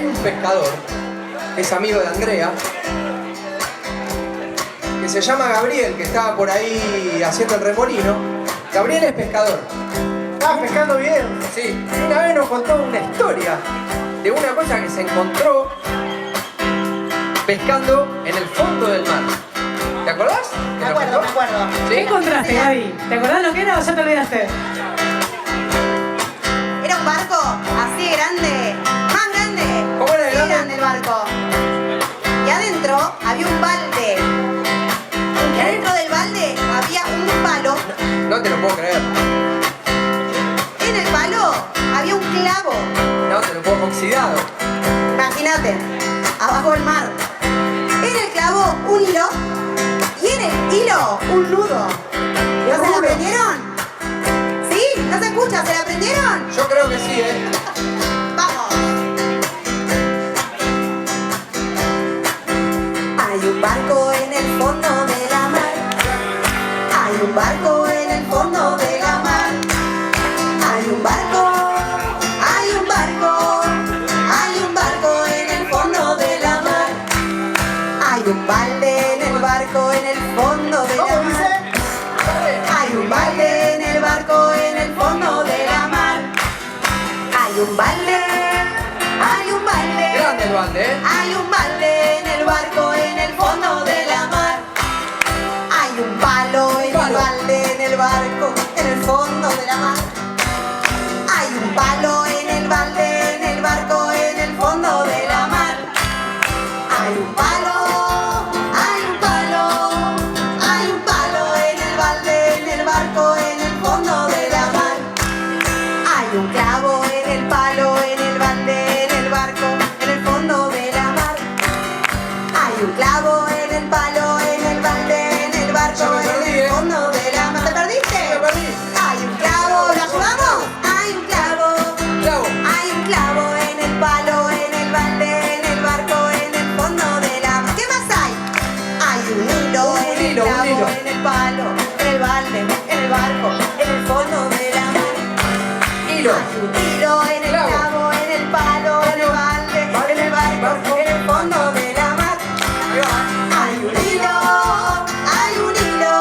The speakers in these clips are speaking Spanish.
hay un pescador, que es amigo de Andrea, que se llama Gabriel, que estaba por ahí haciendo el remolino. Gabriel es pescador. ¿Estabas pescando bien? Sí, una vez nos contó una historia de una cosa que se encontró pescando en el fondo del mar. ¿Te acordás? Me acuerdo. ¿Sí? ¿Qué encontraste, Gaby? ¿Te acordás lo que era o ya te olvidaste? Era un barco así grande, más grande. ¿Cómo era de Sí, grande? grande el barco. Y adentro había un balde. Y adentro del balde había un palo. No te lo puedo creer. En el palo había un clavo. No te lo puedo oxidado. Imagínate, abajo del mar. En el clavo un hilo y en el hilo un nudo. ¿No se la aprendieron? ¿Sí? ¿No se escucha? ¿Se la aprendieron? Yo creo que sí, ¿eh? ¡Vamos! Hay un barco en el fondo de la mar. Hay un barco en el fondo de la mar. Hay un barco, hay un barco, hay un barco en el fondo de la mar. Hay un balde en el barco en el fondo de la ¿Cómo mar. dice? Hay un balde en el barco en el fondo de la mar. Hay un balde, hay un balde. Grande el balde, ¿eh? Hay un balde en el barco en el fondo de la mar. Hay un palo en el balde en el barco en el fondo de la mar. Hay un palo en el balde en el barco en el fondo de la mar. Hay un palo, hay un palo, hay un palo en el balde en el barco en el fondo de la mar. Hay un clavo en el palo en el balde en el barco en el fondo de la mar. Hay un clavo en el palo en el balde en el barco en el fondo de la mar. ¿Te perdiste? Me perdí. Hay un clavo, ¿lo ayudamos? Hay un clavo. Clavo. Hay un clavo en el palo, en el balde, en el barco, en el fondo de la mar. ¿Qué más hay? Hay un hilo en el hilo, un clavo, hilo. en el palo, en el balde, en el barco, en el fondo de la mar. Hilo. Hay un hilo en el Clavo. clavo, en el palo, en el balde, en el barco, en el fondo de la mar. Ahí va. Hay un hilo, hay un hilo,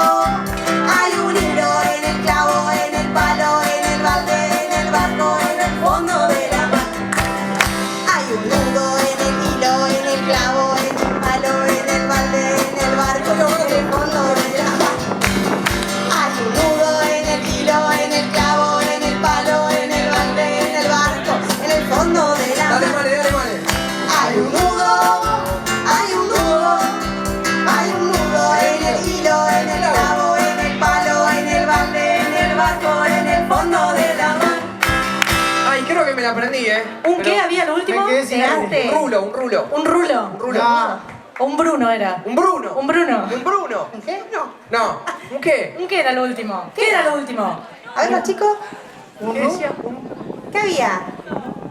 hay un hilo en el clavo, en el palo, en el balde, en el barco, en el fondo de la mar. Hay un nudo en el hilo, en el clavo, en el palo, en el balde, en el barco, en el fondo de la mar. Hay un nudo en el hilo, en el clavo, en el palo, en el balde, en el barco, en el fondo de la Dale, mar. vale, dale, vale. Hay un nudo, hay un nudo, hay un nudo en el hilo, en el clavo, en el palo, en el balde, en el barco, en el fondo de la mar. Ay, creo que me la aprendí, ¿eh? ¿Un Pero- qué había lo último? me quedé sin ¿Llegaste? Un rulo, un rulo. ¿Un rulo? Un rulo. No. O un Bruno era. Un Bruno. Un Bruno. Un Bruno. ¿Un qué? No. No. ¿Un qué? ¿Un qué era lo último? ¿Qué era lo último? A ver, los chicos, ¿Qué decía? Un ¿qué había?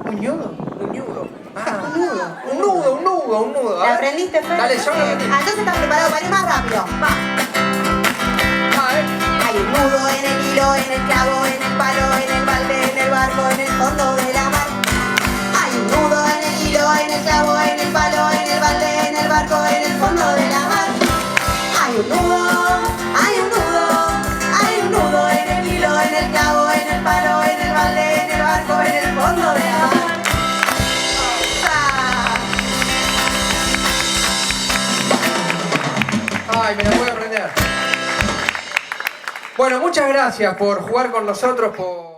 ¿Muñudo? nudo. Ah, Un nudo. un nudo, un nudo, un nudo. ¿La aprendiste, Fer? Dale, yo lo aprendí. Ah, entonces estás preparado para ir más rápido. Va. Ah, Hay un nudo en el hilo, en el clavo, en el palo, en el balde, en el barco, en el fondo de la mar. Hay un nudo en el hilo, en el clavo, en el palo, en el balde, en el barco, en el fondo de la mar. Hay un nudo, hay un nudo, hay un nudo en el hilo, en el clavo, en el palo, en el balde, en el barco, en el fondo de la mar. Ay, me la voy a aprender. Bueno, muchas gracias por jugar con nosotros, por...